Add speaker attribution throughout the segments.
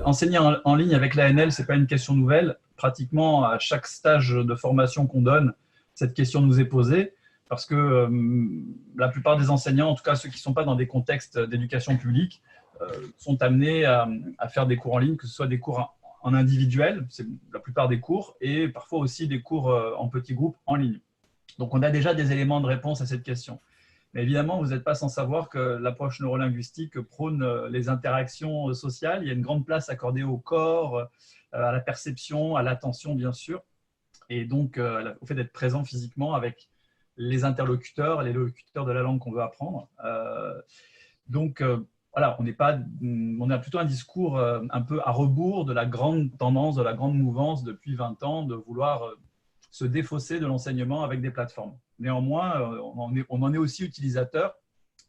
Speaker 1: enseigner en ligne avec l'ANL, ce n'est pas une question nouvelle. Pratiquement à chaque stage de formation qu'on donne, cette question nous est posée parce que la plupart des enseignants, en tout cas ceux qui ne sont pas dans des contextes d'éducation publique, sont amenés à faire des cours en ligne, que ce soit des cours en individuel, c'est la plupart des cours, et parfois aussi des cours en petits groupes en ligne. Donc on a déjà des éléments de réponse à cette question. Mais évidemment, vous n'êtes pas sans savoir que l'approche neurolinguistique prône les interactions sociales. Il y a une grande place accordée au corps, à la perception, à l'attention, bien sûr, et donc au fait d'être présent physiquement avec les interlocuteurs de la langue qu'on veut apprendre. Voilà, on a plutôt un discours un peu à rebours de la grande tendance, de la grande mouvance depuis 20 ans de vouloir se défausser de l'enseignement avec des plateformes. Néanmoins, on en est aussi utilisateur.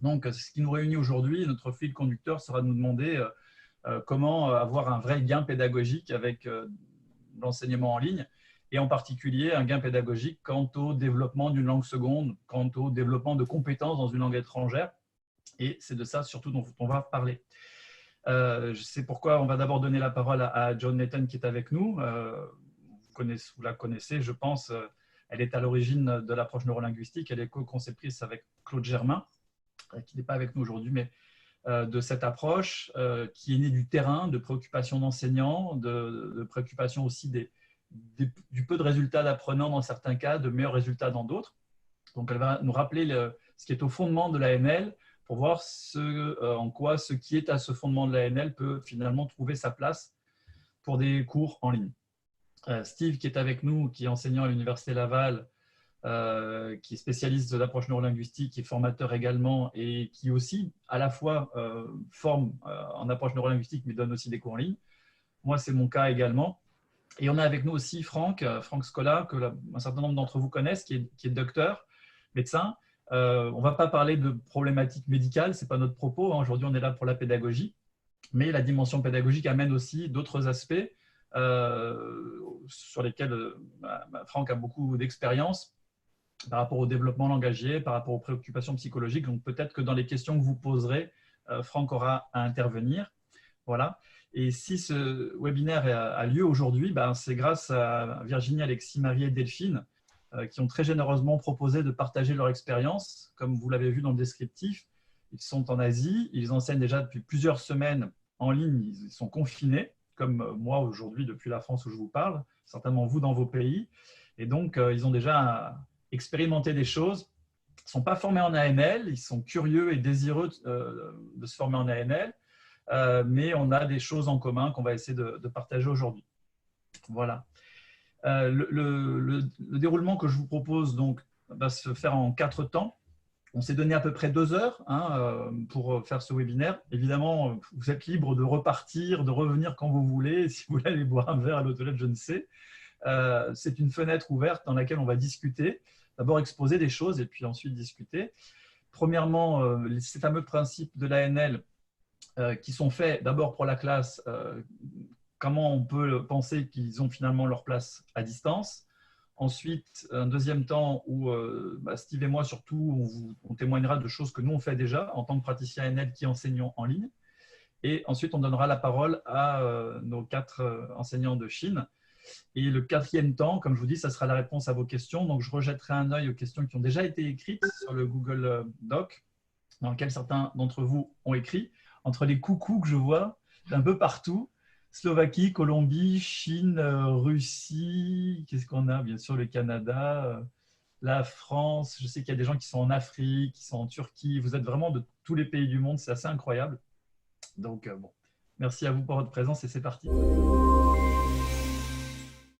Speaker 1: Donc, ce qui nous réunit aujourd'hui, notre fil conducteur sera de nous demander comment avoir un vrai gain pédagogique avec l'enseignement en ligne, et en particulier un gain pédagogique quant au développement d'une langue seconde, quant au développement de compétences dans une langue étrangère. Et c'est de ça surtout dont on va parler. C'est pourquoi on va d'abord donner la parole à John Nathan qui est avec nous. Vous la connaissez, je pense. Elle est à l'origine de l'approche neurolinguistique. Elle est co-conceptrice avec Claude Germain, qui n'est pas avec nous aujourd'hui, mais de cette approche qui est née du terrain, de préoccupations d'enseignants, de préoccupations aussi du peu de résultats d'apprenants dans certains cas, de meilleurs résultats dans d'autres. Donc, elle va nous rappeler ce qui est au fondement de l'ANL pour voir en quoi ce qui est à ce fondement de l'ANL peut finalement trouver sa place pour des cours en ligne. Steve, qui est avec nous, qui est enseignant à l'Université Laval, qui est spécialiste de l'approche neurolinguistique, qui est formateur également et qui aussi à la fois forme en approche neurolinguistique mais donne aussi des cours en ligne. Moi, c'est mon cas également. Et on a avec nous aussi Franck Scola, que un certain nombre d'entre vous connaissent, qui est docteur, médecin. On ne va pas parler de problématiques médicales, ce n'est pas notre propos. Aujourd'hui, on est là pour la pédagogie. Mais la dimension pédagogique amène aussi d'autres aspects sur lesquels Franck a beaucoup d'expérience par rapport au développement langagier, par rapport aux préoccupations psychologiques. Donc peut-être que dans les questions que vous poserez, Franck aura à intervenir. Voilà. Et si ce webinaire a lieu aujourd'hui, c'est grâce à Virginie, Alexis, Marie et Delphine qui ont très généreusement proposé de partager leur expérience. Comme vous l'avez vu dans le descriptif, ils sont en Asie, ils enseignent déjà depuis plusieurs semaines en ligne, ils sont confinés, comme moi aujourd'hui depuis la France où je vous parle, certainement vous dans vos pays. Et donc, ils ont déjà expérimenté des choses. Ils ne sont pas formés en ANL, ils sont curieux et désireux de se former en ANL, mais on a des choses en commun qu'on va essayer de partager aujourd'hui. Voilà. Le déroulement que je vous propose donc, va se faire en 4 temps. On s'est donné à peu près 2 heures pour faire ce webinaire. Évidemment, vous êtes libre de repartir, de revenir quand vous voulez. Si vous voulez aller boire un verre à l'hôtel, je ne sais. C'est une fenêtre ouverte dans laquelle on va discuter. D'abord exposer des choses et puis ensuite discuter. Premièrement, ces fameux principes de l'ANL qui sont faits d'abord pour la classe, comment on peut penser qu'ils ont finalement leur place à distance. Ensuite, un deuxième temps où Steve et moi, surtout, on témoignera de choses que nous, on fait déjà en tant que praticiens ANL qui enseignons en ligne. Et ensuite, on donnera la parole à nos 4 enseignants de Chine. Et le 4e temps, comme je vous dis, ça sera la réponse à vos questions. Donc, je rejetterai un œil aux questions qui ont déjà été écrites sur le Google Doc, dans lequel certains d'entre vous ont écrit. Entre les coucous que je vois d'un peu partout, Slovaquie, Colombie, Chine, Russie, qu'est-ce qu'on a? Bien sûr, le Canada, la France. Je sais qu'il y a des gens qui sont en Afrique, qui sont en Turquie. Vous êtes vraiment de tous les pays du monde. C'est assez incroyable. Donc, bon, merci à vous pour votre présence et c'est parti.